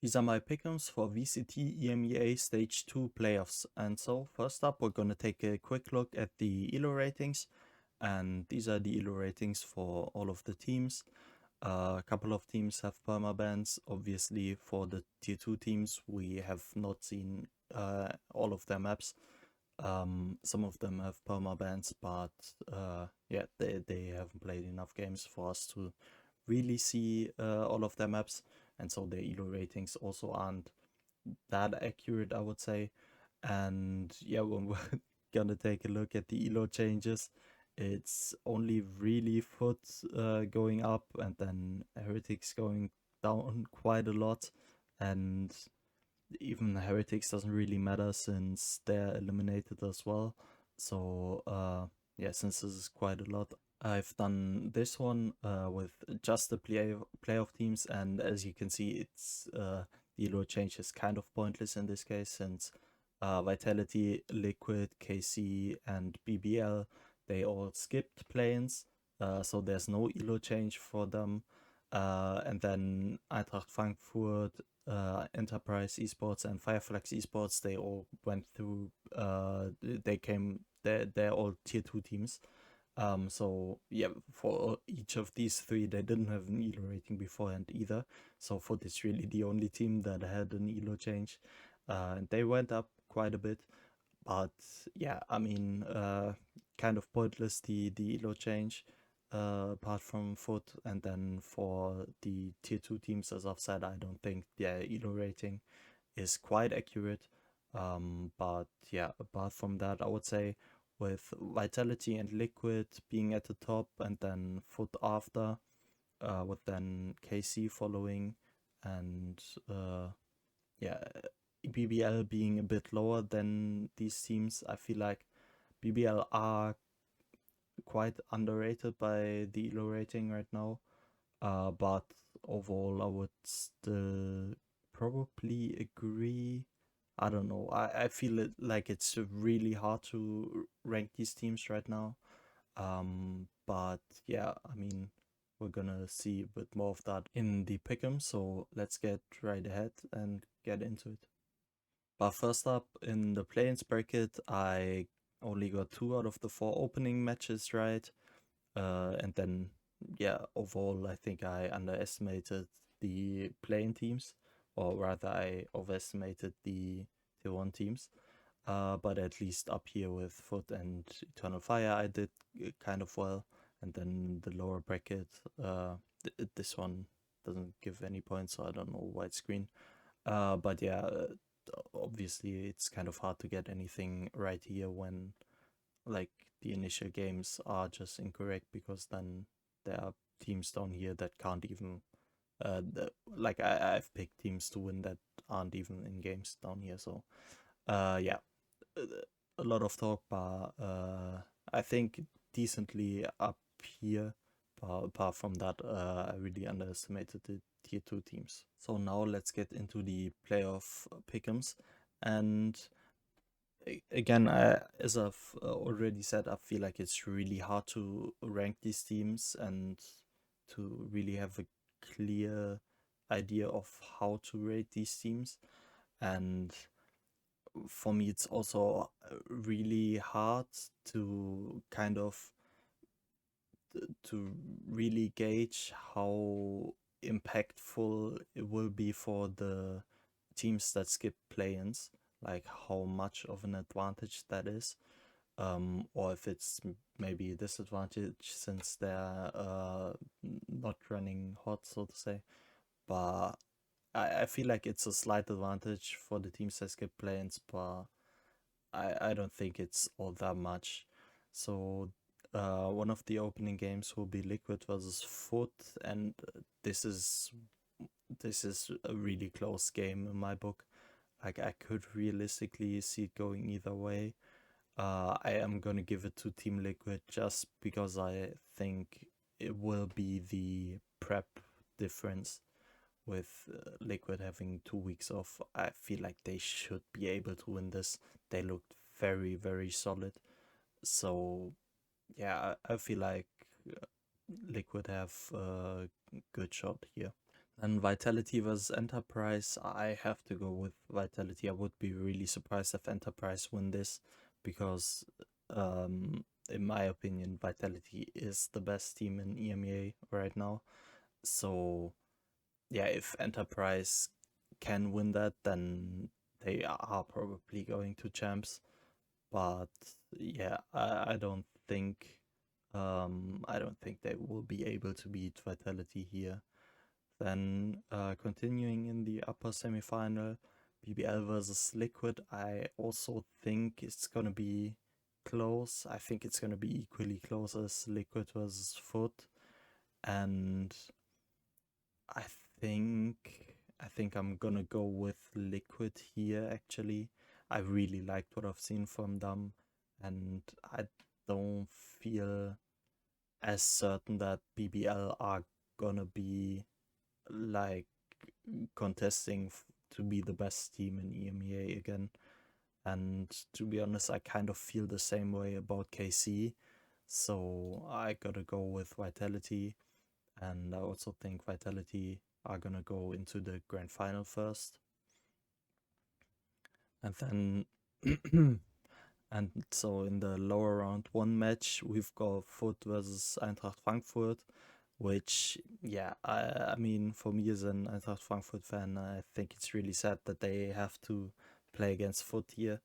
These are my Pickems for VCT EMEA Stage 2 playoffs. And so, first up, we're going to take a quick look at the ELO ratings. And these are the ELO ratings for all of the teams. A couple of teams have permabans. Obviously, for the tier 2 teams, we have not seen all of their maps. Some of them have permabans, but yeah, they haven't played enough games for us to really see all of their maps, and so their elo ratings also aren't that accurate, I would say. And yeah, when we're gonna take a look at the elo changes, it's only really Foot going up, and then Heretics going down quite a lot. And even Heretics doesn't really matter since they're eliminated as well. So yeah, since this is quite a lot, I've done this one with just the playoff teams, and as you can see, it's the elo change is kind of pointless in this case, since Vitality, Liquid, KC, and BBL, they all skipped play-ins, so there's no elo change for them. And then Eintracht Frankfurt, Enterprise Esports, and Fireflex Esports, they all went through. They're all tier 2 teams. So yeah, for each of these three, they didn't have an elo rating beforehand either. So Foot is really the only team that had an elo change, and they went up quite a bit. But yeah, I mean, kind of pointless the elo change, apart from Foot. And then for the tier 2 teams, as I've said, I don't think their elo rating is quite accurate. But yeah, apart from that, I would say with Vitality and Liquid being at the top, and then Foot after, with then KC following, and yeah, BBL being a bit lower than these teams. I feel like BBL are quite underrated by the elo rating right now. But overall, I would still probably agree. I don't know. I feel like it's really hard to rank these teams right now. But yeah, I mean, we're gonna see a bit more of that in the pick'em. So let's get right ahead and get into it. But first up, in the play-ins bracket, I only got 2 out of the 4 opening matches right. And then, yeah, overall, I think I underestimated the playing teams, or rather, I overestimated the tier 1 teams. But at least up here with Foot and Eternal Fire, I did kind of well. And then the lower bracket, this one doesn't give any points, so I don't know why it's green. But yeah, obviously, it's kind of hard to get anything right here when like the initial games are just incorrect, because then there are teams down here that can't even I've picked teams to win that aren't even in games down here. So yeah, a lot of talk, but I think decently up here. But apart from that, I really underestimated the tier 2 teams. So now let's get into the playoff pick'ems. And again, as I've already said, I feel like it's really hard to rank these teams and to really have a clear idea of how to rate these teams. And for me, it's also really hard to kind of to really gauge how impactful it will be for the teams that skip play-ins, like how much of an advantage that is, or if it's maybe a disadvantage since they're not running hot, so to say. But I feel like it's a slight advantage for the teams that skip play-ins, but I don't think it's all that much. So one of the opening games will be Liquid versus Foot, and this is a really close game in my book. Like, I could realistically see it going either way. I am gonna give it to Team Liquid just because I think it will be the prep difference. With Liquid having 2 weeks off, I feel like they should be able to win this. They looked very, very solid. So yeah, I feel like Liquid have a good shot here. And Vitality versus Enterprise, I have to go with Vitality. I would be really surprised if Enterprise win this because, in my opinion, Vitality is the best team in EMEA right now. So, yeah, if Enterprise can win that, then they are probably going to champs. But yeah, I don't think they will be able to beat Vitality here. Then continuing in the upper semifinal, BBL versus Liquid, I also think it's gonna be close. I think it's gonna be equally close as Liquid versus Foot, and I I think I'm gonna go with Liquid here actually. I really liked what I've seen from them, and I don't feel as certain that BBL are gonna be like contesting to be the best team in EMEA again. And to be honest, I kind of feel the same way about KC. So I gotta go with Vitality. And I also think Vitality are gonna go into the grand final first. And then and so in the lower round one match, we've got Foot versus Eintracht Frankfurt, which, yeah, I mean, for me as an Eintracht Frankfurt fan, I think it's really sad that they have to play against Foot here.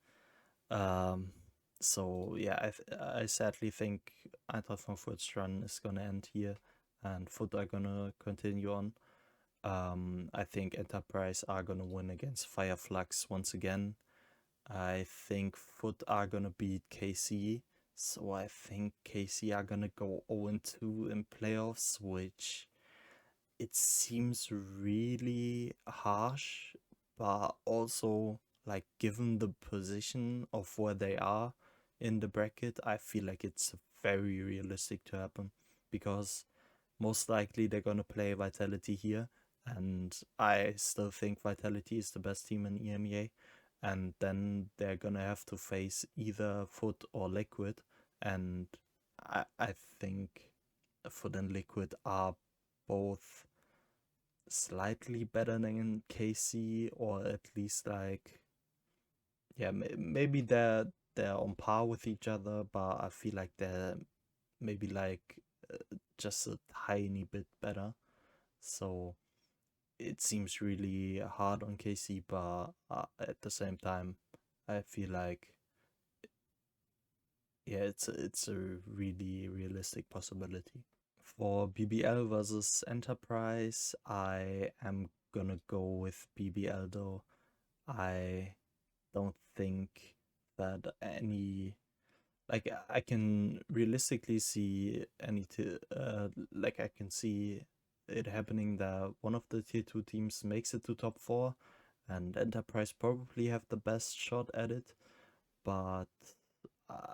Um, so yeah, I sadly think Eintracht Frankfurt's run is gonna end here, and Foot are gonna continue on. I think Enterprise are gonna win against Fireflux once again. I think Foot are gonna beat KC, so I think KC are gonna go 0-2 in playoffs, which it seems really harsh, but also, like, given the position of where they are in the bracket, I feel like it's very realistic to happen because most likely they're gonna play Vitality here, and I still think Vitality is the best team in EMEA, and then they're gonna have to face either Foot or Liquid, and I think Foot and Liquid are both slightly better than KC, or at least like, yeah, maybe they're on par with each other, but I feel like they're maybe like just a tiny bit better. So it seems really hard on KC, but at the same time, I feel like, yeah, it's a really realistic possibility. For BBL versus Enterprise, I am gonna go with BBL though. I don't think that any, like, I can realistically see like, I can see it happening that one of the tier 2 teams makes it to top 4, and Enterprise probably have the best shot at it, but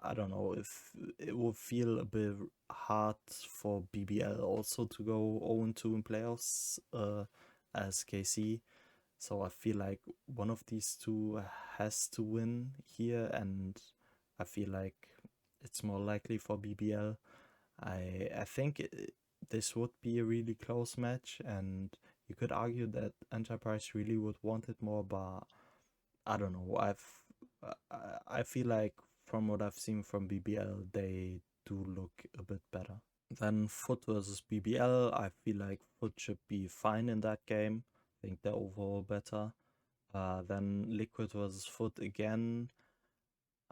I don't know if it will feel a bit hard for BBL also to go 0-2 in playoffs as KC. So I feel like one of these two has to win here, and I feel like it's more likely for BBL. I think this would be a really close match, and you could argue that Enterprise really would want it more, but I don't know. I feel like from what I've seen from BBL, they do look a bit better. Then Foot versus BBL, I feel like Foot should be fine in that game. I think they're overall better. Then Liquid versus Foot again.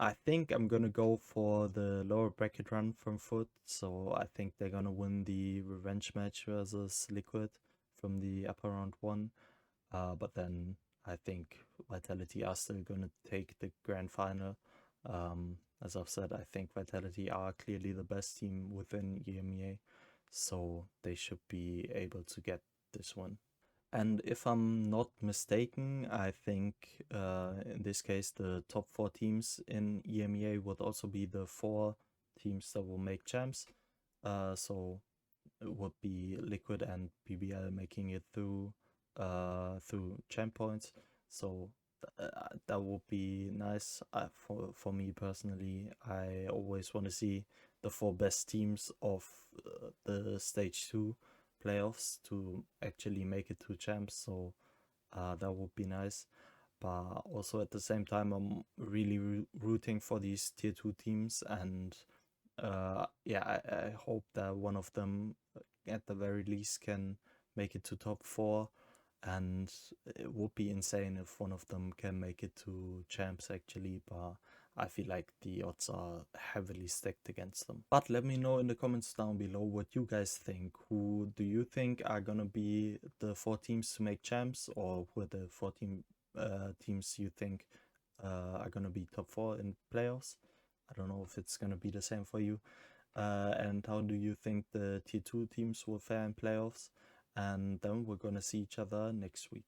I think I'm gonna go for the lower bracket run from Foot, so I think they're gonna win the revenge match versus Liquid from the upper round one. But then I think Vitality are still gonna take the grand final. As I've said, I think Vitality are clearly the best team within EMEA, so they should be able to get this one. And if I'm not mistaken, I think in this case the top 4 teams in EMEA would also be the 4 teams that will make champs. So it would be Liquid and BBL making it through champ points. So that would be nice for me personally. I always want to see the 4 best teams of the stage 2. playoffs to actually make it to champs. So that would be nice. But also at the same time, I'm really rooting for these tier 2 teams, and yeah, I hope that one of them at the very least can make it to top 4, and it would be insane if one of them can make it to champs actually, but I feel like the odds are heavily stacked against them. But let me know in the comments down below what you guys think. Who do you think are gonna be the 4 teams to make champs, or who are the 4 teams you think are gonna be top 4 in playoffs? I don't know if it's gonna be the same for you. And how do you think the tier 2 teams will fare in playoffs? And then we're gonna see each other next week.